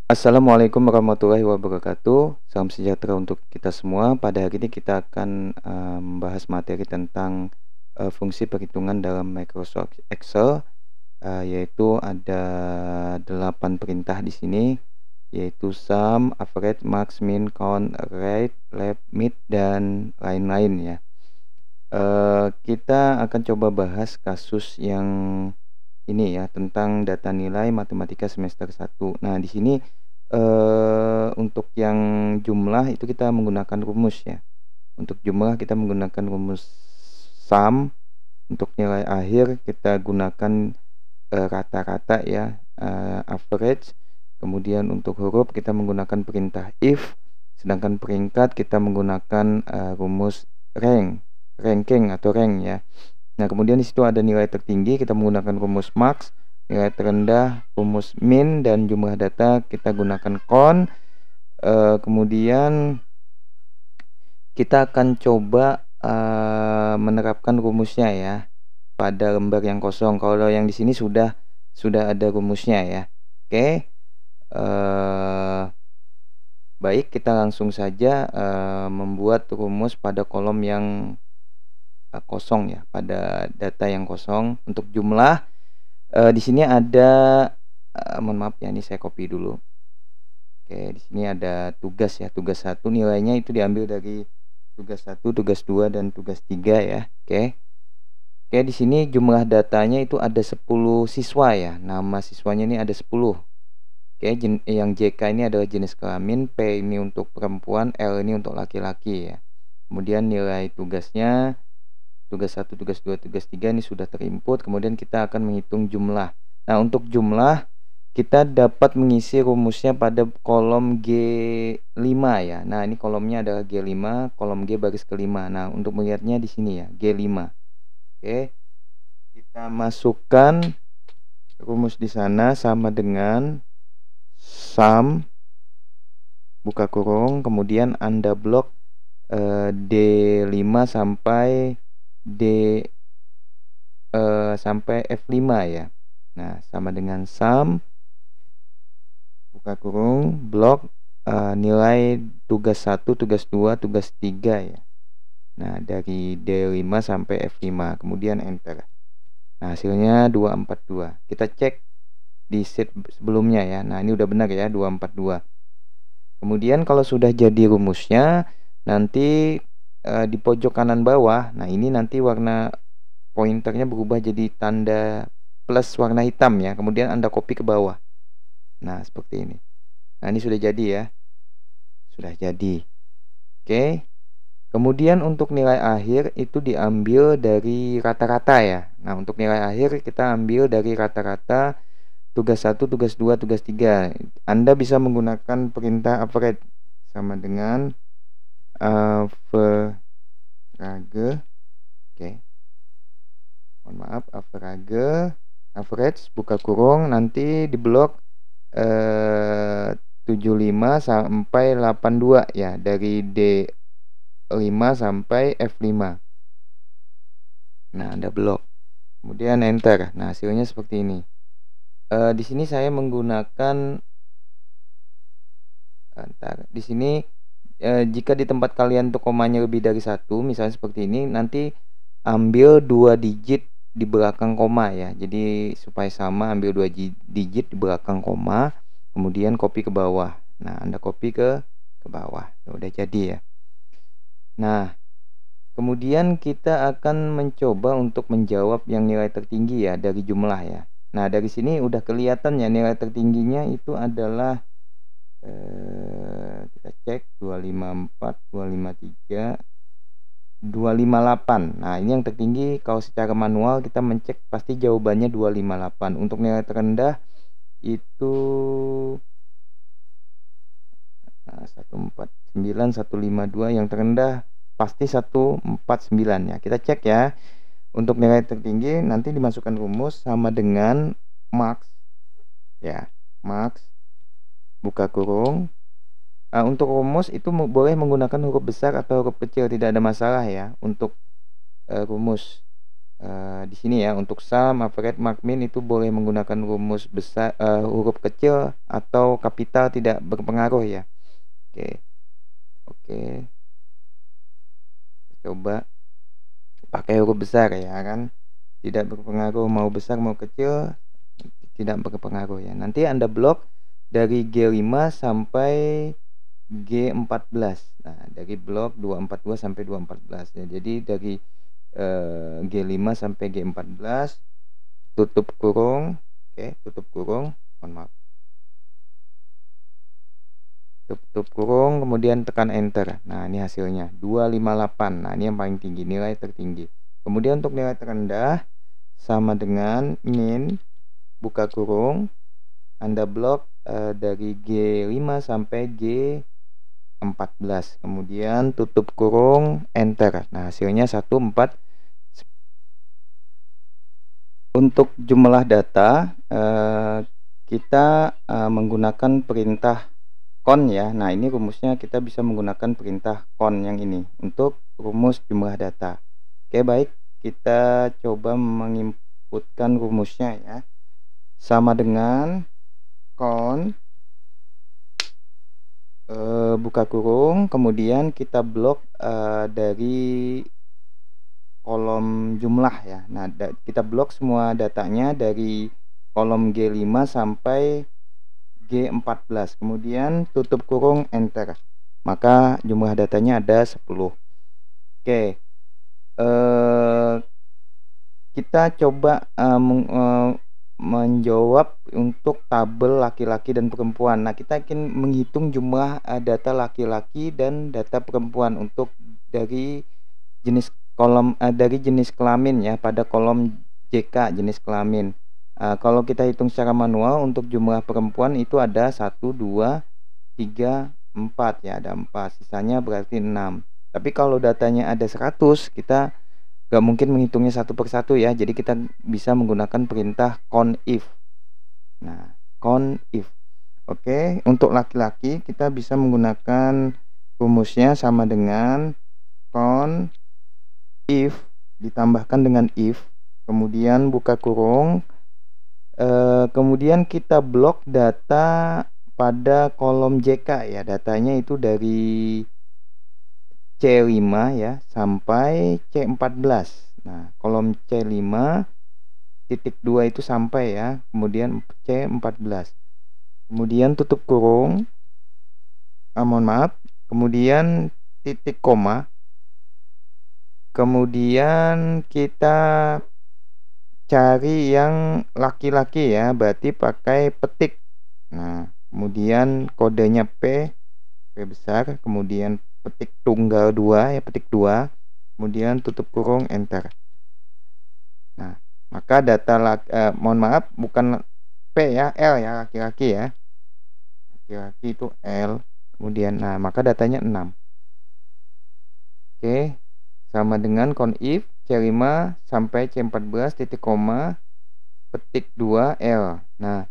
Assalamualaikum warahmatullahi wabarakatuh. Salam sejahtera untuk kita semua. Pada hari ini kita akan membahas materi tentang fungsi perhitungan dalam Microsoft Excel, yaitu ada 8 perintah di sini, yaitu sum, average, max, min, count, rate, left, mid, dan lain-lain ya. Kita akan coba bahas kasus yang ini ya, tentang data nilai matematika semester 1. Nah, di sini untuk yang jumlah itu kita menggunakan rumus ya. Untuk jumlah kita menggunakan rumus sum, untuk nilai akhir kita gunakan rata-rata ya, average. Kemudian untuk huruf kita menggunakan perintah if, sedangkan peringkat kita menggunakan rumus ranking atau rank ya. Nah, kemudian di situ ada nilai tertinggi, kita menggunakan rumus max, nilai terendah rumus min, dan jumlah data kita gunakan count. Kemudian kita akan coba menerapkan rumusnya ya pada lembar yang kosong. Kalau yang di sini sudah ada rumusnya ya. Oke. Baik, kita langsung saja membuat rumus pada kolom yang kosong ya, pada data yang kosong. Untuk jumlah di sini ada mohon maaf ya, ini saya copy dulu. Oke, di sini ada tugas ya, tugas 1 nilainya itu diambil dari tugas 1, tugas 2, dan tugas 3 ya. Oke. Oke, di sini jumlah datanya itu ada 10 siswa ya. Nama siswanya ini ada 10. Oke, yang JK ini adalah jenis kelamin, P ini untuk perempuan, L ini untuk laki-laki ya. Kemudian nilai tugasnya, tugas 1, tugas 2, tugas 3 ini sudah terinput. Kemudian kita akan menghitung jumlah. Nah, untuk jumlah kita dapat mengisi rumusnya pada kolom G5 ya. Nah, ini kolomnya adalah G5, kolom G baris kelima. Nah, untuk melihatnya di sini ya, G5. Oke. Kita masukkan rumus di sana sama dengan sum buka kurung, kemudian Anda blok D5 sampai sampai F5 ya. Nah, sama dengan sum buka kurung blok nilai tugas 1, tugas 2, tugas 3 ya. Nah, dari D5 sampai F5, kemudian enter. Nah, hasilnya 242. Kita cek di sheet sebelumnya ya. Nah, ini udah benar ya, 242. Kemudian kalau sudah jadi rumusnya, nanti di pojok kanan bawah, nah ini nanti warna pointernya berubah jadi tanda plus warna hitam ya. Kemudian Anda copy ke bawah. Nah, seperti ini. Nah, ini sudah jadi ya. Sudah jadi. Oke. Kemudian untuk nilai akhir itu diambil dari rata-rata ya. Nah, untuk nilai akhir kita ambil dari rata-rata tugas 1, tugas 2, tugas 3. Anda bisa menggunakan perintah average sama dengan average. Oke. Mohon maaf, average buka kurung, nanti di blok 75 sampai 82 ya, dari D5 sampai F5. Nah, Anda blok. Kemudian enter. Nah, hasilnya seperti ini. Di sini saya menggunakan di sini jika di tempat kalian tuh komanya lebih dari 1, misalnya seperti ini, nanti ambil 2 digit di belakang koma ya. Jadi supaya sama, ambil 2 digit di belakang koma, kemudian copy ke bawah. Nah, Anda copy ke bawah. Udah jadi ya. Nah, kemudian kita akan mencoba untuk menjawab yang nilai tertinggi ya dari jumlah ya. Nah, dari sini udah kelihatan ya, nilai tertingginya itu adalah kita cek 254, 253, 258. Nah, ini yang tertinggi. Kalau secara manual kita mencek pasti jawabannya 258. Untuk nilai terendah itu 149, 152. Yang terendah pasti 149 ya. Kita cek ya. Untuk nilai tertinggi nanti dimasukkan rumus sama dengan max ya. Max buka kurung. Untuk rumus itu boleh menggunakan huruf besar atau huruf kecil, tidak ada masalah ya untuk rumus. Di sini ya untuk sum, average, mark, min itu boleh menggunakan rumus besar, huruf kecil atau kapital, tidak berpengaruh ya. Oke, coba pakai huruf besar ya kan, tidak berpengaruh mau besar mau kecil, tidak berpengaruh ya. Nanti Anda blok dari G5 sampai G14. Nah, dari blok 242 sampai 214 ya. Jadi dari G5 sampai G14 tutup kurung, tutup kurung, mohon maaf. Tutup kurung, kemudian tekan enter. Nah, ini hasilnya 258. Nah, ini yang paling tinggi, nilai tertinggi. Kemudian untuk nilai terendah sama dengan min, buka kurung, Anda blok dari G5 sampai G14. Kemudian tutup kurung, enter. Nah, hasilnya 14. Untuk jumlah data kita menggunakan perintah con ya. Nah, ini rumusnya kita bisa menggunakan perintah con yang ini untuk rumus jumlah data. Oke, baik, kita coba menginputkan rumusnya ya. Sama dengan con buka kurung, kemudian kita blok dari kolom jumlah ya. Nah, kita blok semua datanya dari kolom G5 sampai G14, kemudian tutup kurung, enter. Maka jumlah datanya ada 10. Oke, kita coba menjawab untuk tabel laki-laki dan perempuan. Nah, kita akan menghitung jumlah data laki-laki dan data perempuan untuk dari jenis kolom dari jenis kelamin ya, pada kolom JK jenis kelamin. Kalau kita hitung secara manual untuk jumlah perempuan itu ada 1, 2, 3, 4 ya, ada 4, sisanya berarti 6. Tapi kalau datanya ada 100, kita gak mungkin menghitungnya satu persatu ya, jadi kita bisa menggunakan perintah conif. Nah, conif. Oke, untuk laki-laki kita bisa menggunakan rumusnya sama dengan conif ditambahkan dengan if, kemudian buka kurung, kemudian kita blok data pada kolom JK ya, datanya itu dari C5 ya sampai C14. Nah, kolom C5 titik 2 itu sampai ya, kemudian C14. Kemudian tutup kurung, mohon maaf, kemudian titik koma. Kemudian kita cari yang laki-laki ya, berarti pakai petik. Nah, kemudian kodenya P besar, kemudian petik tunggal 2 ya, petik 2, kemudian tutup kurung, enter. Nah, maka data mohon maaf, bukan P ya, L ya, laki-laki ya, laki-laki itu L, kemudian nah maka datanya 6. Oke, sama dengan conif C5 sampai C14 titik koma petik 2 L. Nah,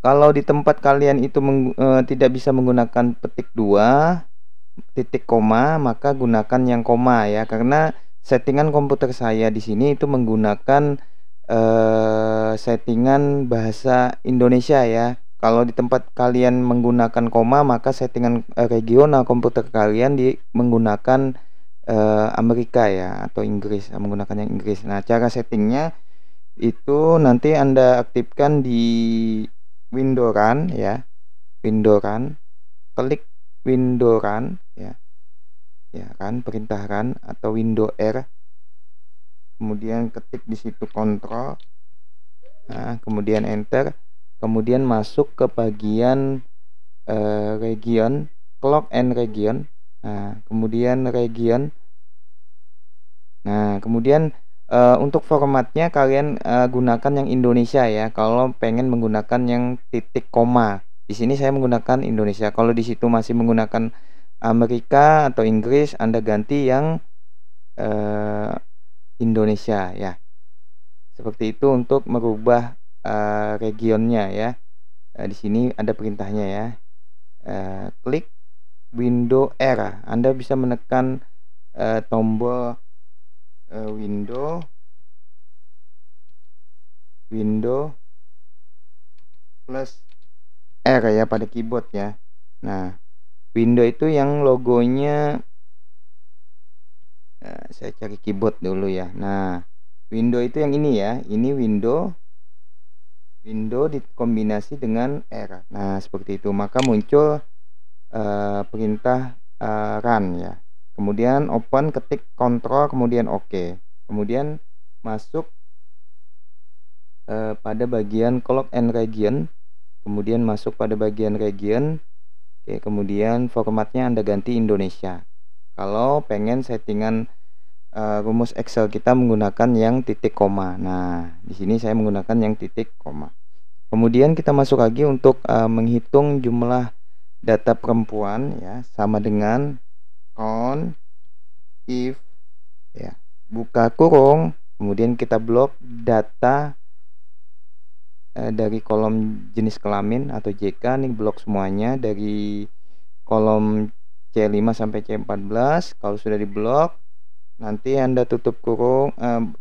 kalau di tempat kalian itu tidak bisa menggunakan petik 2 titik koma, maka gunakan yang koma ya, karena settingan komputer saya di sini itu menggunakan settingan bahasa Indonesia ya. Kalau di tempat kalian menggunakan koma, maka settingan regional komputer kalian menggunakan Amerika ya, atau Inggris, menggunakan yang Inggris. Nah, cara settingnya itu nanti Anda aktifkan di window run ya, window run, klik window run ya, kan perintah run atau window R, kemudian ketik di situ kontrol, nah kemudian enter, kemudian masuk ke bagian region, clock and region. Nah, kemudian region. Nah, kemudian untuk formatnya kalian gunakan yang Indonesia ya. Kalau pengen menggunakan yang titik koma, di sini saya menggunakan Indonesia. Kalau di situ masih menggunakan Amerika atau Inggris, Anda ganti yang Indonesia ya. Seperti itu untuk merubah regionnya ya. Di sini ada perintahnya ya. Klik window R. Anda bisa menekan tombol window plus R ya pada keyboard ya. Nah, window itu yang logonya, saya cari keyboard dulu ya. Nah, window itu yang ini ya. Ini window dikombinasi dengan R. Nah, seperti itu. Maka muncul perintah run ya. Kemudian open, ketik kontrol, kemudian oke. Kemudian masuk pada bagian clock and region. Kemudian masuk pada bagian region. Oke, kemudian formatnya Anda ganti Indonesia. Kalau pengen settingan rumus Excel kita menggunakan yang titik koma. Nah, di sini saya menggunakan yang titik koma. Kemudian kita masuk lagi untuk menghitung jumlah data perempuan ya, sama dengan count if ya, buka kurung, kemudian kita blok data dari kolom jenis kelamin atau JK nih, blok semuanya dari kolom C5 sampai C14. Kalau sudah diblok, nanti Anda tutup kurung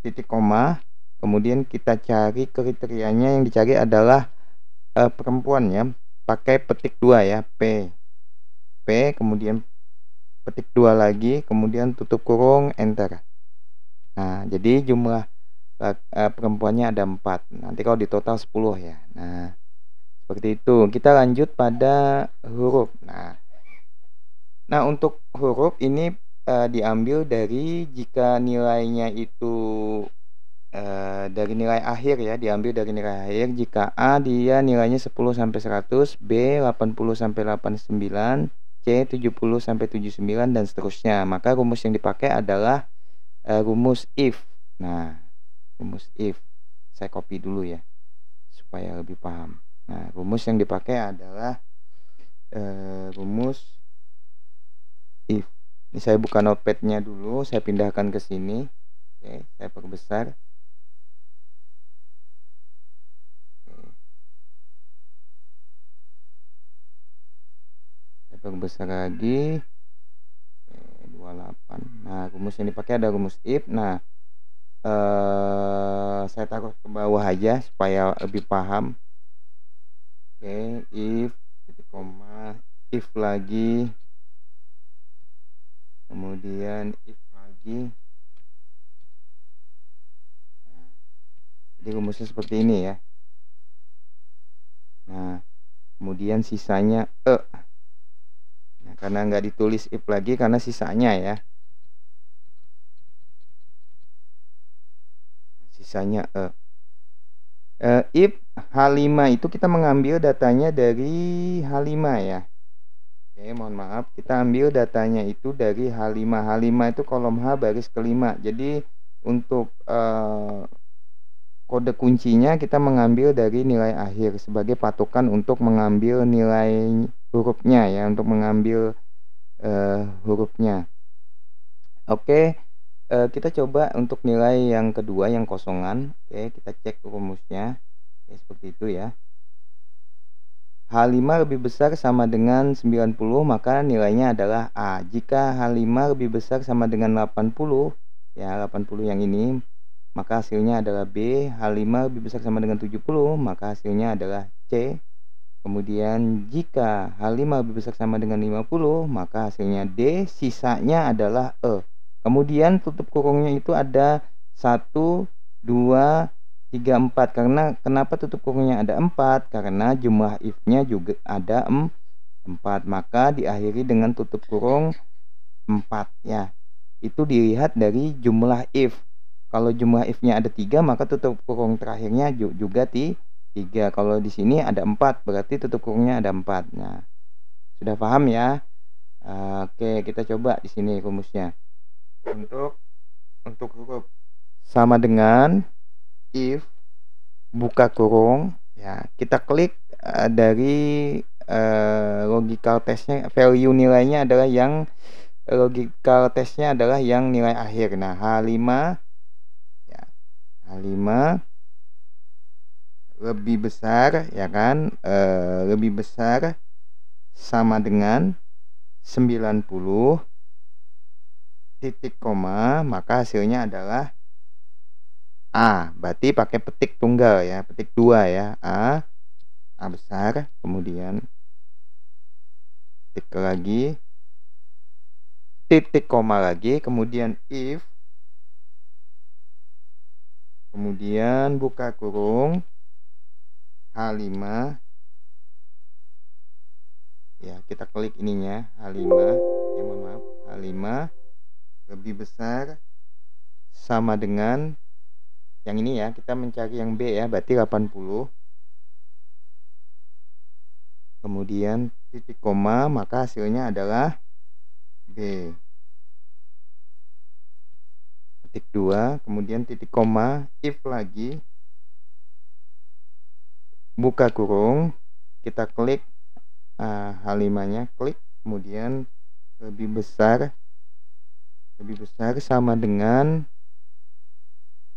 titik koma. Kemudian kita cari kriterianya, yang dicari adalah perempuan ya. Pakai petik 2 ya, P, kemudian petik 2 lagi, kemudian tutup kurung, enter. Nah, jadi jumlah perempuannya ada 4. Nanti kalau di total 10 ya. Nah, seperti itu. Kita lanjut pada huruf. Nah, untuk huruf ini diambil dari, jika nilainya itu dari nilai akhir ya, diambil dari nilai akhir. Jika A dia nilainya 10 sampai 100, B 80 sampai 89, C 70 sampai 79 dan seterusnya. Maka rumus yang dipakai adalah rumus if. Nah, rumus if saya copy dulu ya supaya lebih paham. Nah, rumus yang dipakai adalah rumus if. Ini saya buka notepadnya dulu, saya pindahkan ke sini. Oke, saya perbesar. Saya perbesar lagi. 28. Nah, rumus yang dipakai ada rumus if. Nah, saya taruh ke bawah aja supaya lebih paham. Oke, if titik koma, if lagi, kemudian if lagi. Nah, jadi rumusnya seperti ini ya. Nah, kemudian sisanya Nah, karena nggak ditulis if lagi karena sisanya ya. Sisanya if H5 itu kita mengambil datanya dari H5 ya. Oke, mohon maaf, kita ambil datanya itu dari H5. H5 itu kolom H baris kelima. Jadi untuk kode kuncinya kita mengambil dari nilai akhir sebagai patokan untuk mengambil nilai hurufnya ya, untuk mengambil hurufnya. Oke, kita coba untuk nilai yang kedua, yang kosongan. Oke, kita cek rumusnya. Oke, seperti itu ya. H5 lebih besar sama dengan 90, maka nilainya adalah A. Jika H5 lebih besar sama dengan 80, ya 80 yang ini, maka hasilnya adalah B. H5 lebih besar sama dengan 70, maka hasilnya adalah C. Kemudian jika H5 lebih besar sama dengan 50, maka hasilnya D. Sisanya adalah E. Kemudian tutup kurungnya itu ada 1, 2, 3, 4. Karena kenapa tutup kurungnya ada 4? Karena jumlah if-nya juga ada 4. Maka diakhiri dengan tutup kurung 4 ya. Itu dilihat dari jumlah if. Kalau jumlah if-nya ada 3, maka tutup kurung terakhirnya juga 3. Kalau di sini ada 4, berarti tutup kurungnya ada 4. Nah, sudah paham ya? Oke, kita coba di sini rumusnya. Untuk huruf sama dengan if buka kurung ya, kita klik dari logical testnya, value nilainya adalah yang logical testnya adalah yang nilai akhir. Nah, H5 ya, H5 lebih besar ya kan, lebih besar sama dengan 90 titik koma, maka hasilnya adalah A. Berarti pakai petik tunggal ya, petik 2 ya. A besar, kemudian titik lagi, titik koma lagi, kemudian if, kemudian buka kurung, H5 ya, kita klik ininya H5 ya, mohon maaf, H5 lebih besar sama dengan yang ini ya, kita mencari yang B ya, berarti 80. Kemudian titik koma, maka hasilnya adalah B. Titik 2, kemudian titik koma, if lagi, buka kurung, kita klik H5-nya, klik, kemudian lebih besar sama dengan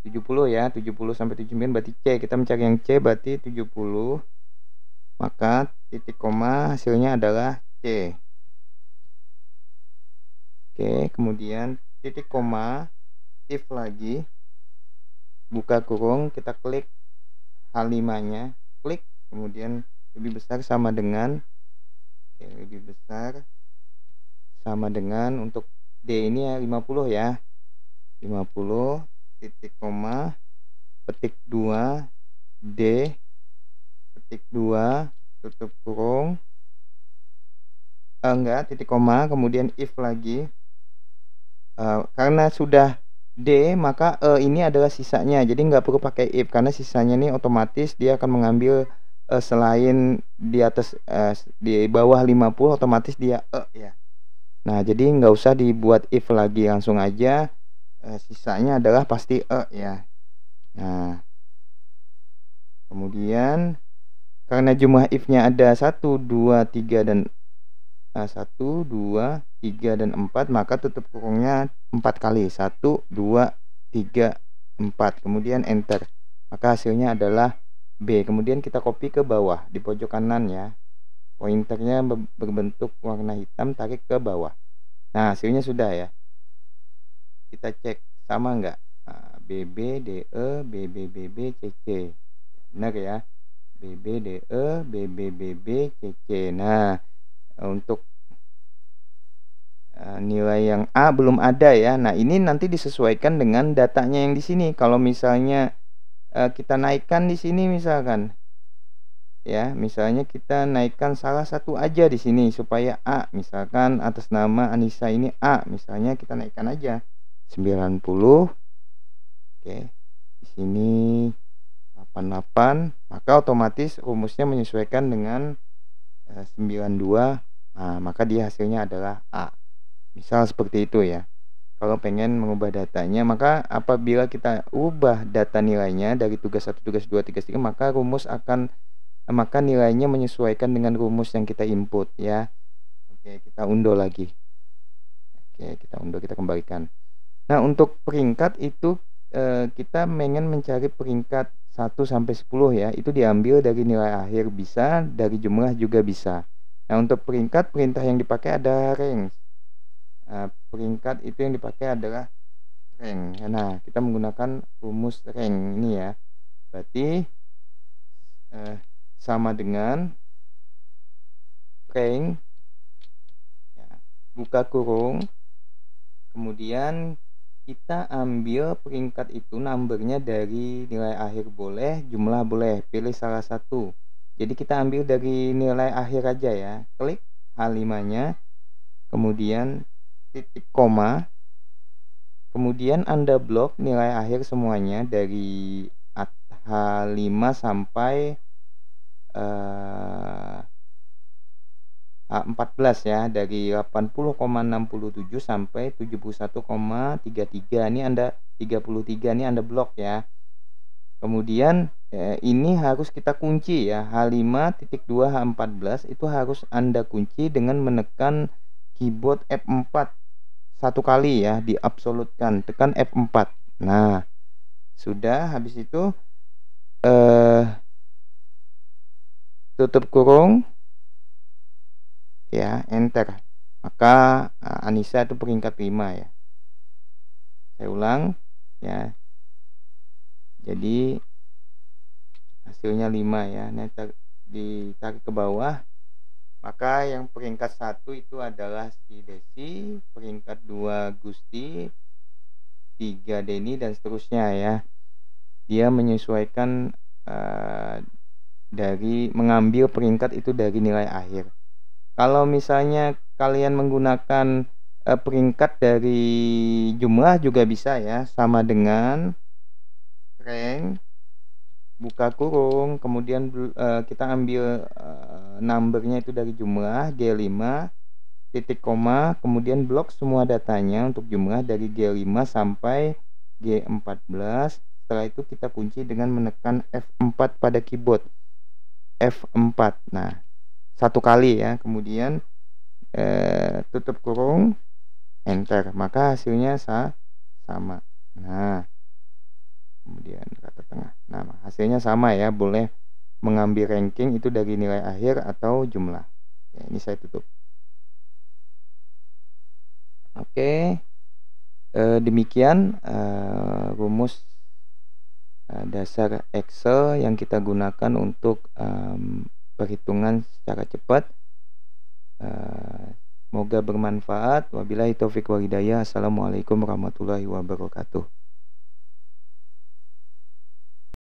70 ya, 70 sampai 79 berarti C. Kita mencari yang C, berarti 70. Maka titik koma hasilnya adalah C. Oke, kemudian titik koma, if lagi, buka kurung, kita klik H5-nya, klik, kemudian lebih besar sama dengan, oke, lebih besar sama dengan, untuk D ini ya 50 ya, 50, titik koma, petik 2, D, petik 2, tutup kurung, enggak, titik koma, kemudian if lagi, karena sudah D, maka ini adalah sisanya, jadi nggak perlu pakai if, karena sisanya ini otomatis dia akan mengambil selain di atas, di bawah 50 otomatis dia ya. Nah, jadi nggak usah dibuat if lagi, langsung aja sisanya adalah pasti ya. Nah, kemudian karena jumlah if-nya ada 1, 2, 3 dan 1, 2, 3 dan 4, maka tutup kurungnya 4 kali. 1, 2, 3, 4. Kemudian enter. Maka hasilnya adalah B. Kemudian kita copy ke bawah di pojok kanan ya. Pointernya berbentuk warna hitam, tarik ke bawah. Nah, hasilnya sudah ya. Kita cek sama enggak? BB, DE, BB, BB, CC. Benar ya. BB, DE, BB, BB, CC. Nah, untuk nilai yang A belum ada ya. Nah, ini nanti disesuaikan dengan datanya yang di sini. Kalau misalnya kita naikkan di sini misalkan ya, misalnya kita naikkan salah satu aja di sini supaya A, misalkan atas nama Anissa ini A, misalnya kita naikkan aja 90. Oke. Di sini 88, maka otomatis rumusnya menyesuaikan dengan 92. Nah, maka dia hasilnya adalah A. Misal seperti itu ya. Kalau pengen mengubah datanya, maka apabila kita ubah data nilainya dari tugas 1, tugas 2, tugas 3, maka nilainya menyesuaikan dengan rumus yang kita input ya. Oke, kita undo lagi. Oke, kita undo, kita kembalikan. Nah, untuk peringkat itu kita pengen mencari peringkat 1 sampai 10 ya. Itu diambil dari nilai akhir, bisa dari jumlah juga bisa. Nah, untuk peringkat, perintah yang dipakai ada range. Peringkat itu yang dipakai adalah rank. Nah, kita menggunakan rumus rank ini ya. Berarti sama dengan rank ya, buka kurung, kemudian kita ambil peringkat itu numbernya dari nilai akhir boleh, jumlah boleh, pilih salah satu. Jadi kita ambil dari nilai akhir aja ya. Klik H5-nya, kemudian titik koma, kemudian Anda blok nilai akhir semuanya dari H5 sampai H14 ya, dari 80,67 sampai 71,33. Ini Anda 33 ini Anda blok ya. Kemudian ini harus kita kunci ya, H5.2 H14 itu harus Anda kunci dengan menekan keyboard F4 satu kali ya, diabsolutkan, tekan F4. Nah, sudah, habis itu tutup kurung ya, enter. Maka Anissa itu peringkat 5 ya. Saya ulang ya. Jadi hasilnya 5 ya. Nah, ditarik ke bawah, maka yang peringkat 1 itu adalah si Desi, peringkat 2 Gusti, 3 Denny, dan seterusnya ya. Dia menyesuaikan dari mengambil peringkat itu dari nilai akhir. Kalau misalnya kalian menggunakan peringkat dari jumlah juga bisa ya, sama dengan rank buka kurung, kemudian kita ambil numbernya itu dari jumlah G5, titik koma, kemudian blok semua datanya untuk jumlah dari G5 sampai G14. Setelah itu kita kunci dengan menekan F4 pada keyboard. F4. Nah, satu kali ya, kemudian tutup kurung, enter, maka hasilnya sama. Nah, kemudian kata tengah. Nah, hasilnya sama ya, boleh mengambil ranking itu dari nilai akhir atau jumlah. Oke, ini saya tutup. Oke, demikian rumus dasar Excel yang kita gunakan untuk perhitungan secara cepat. Semoga bermanfaat. Wabillahi taufiq wal hidayah. Assalamualaikum warahmatullahi wabarakatuh.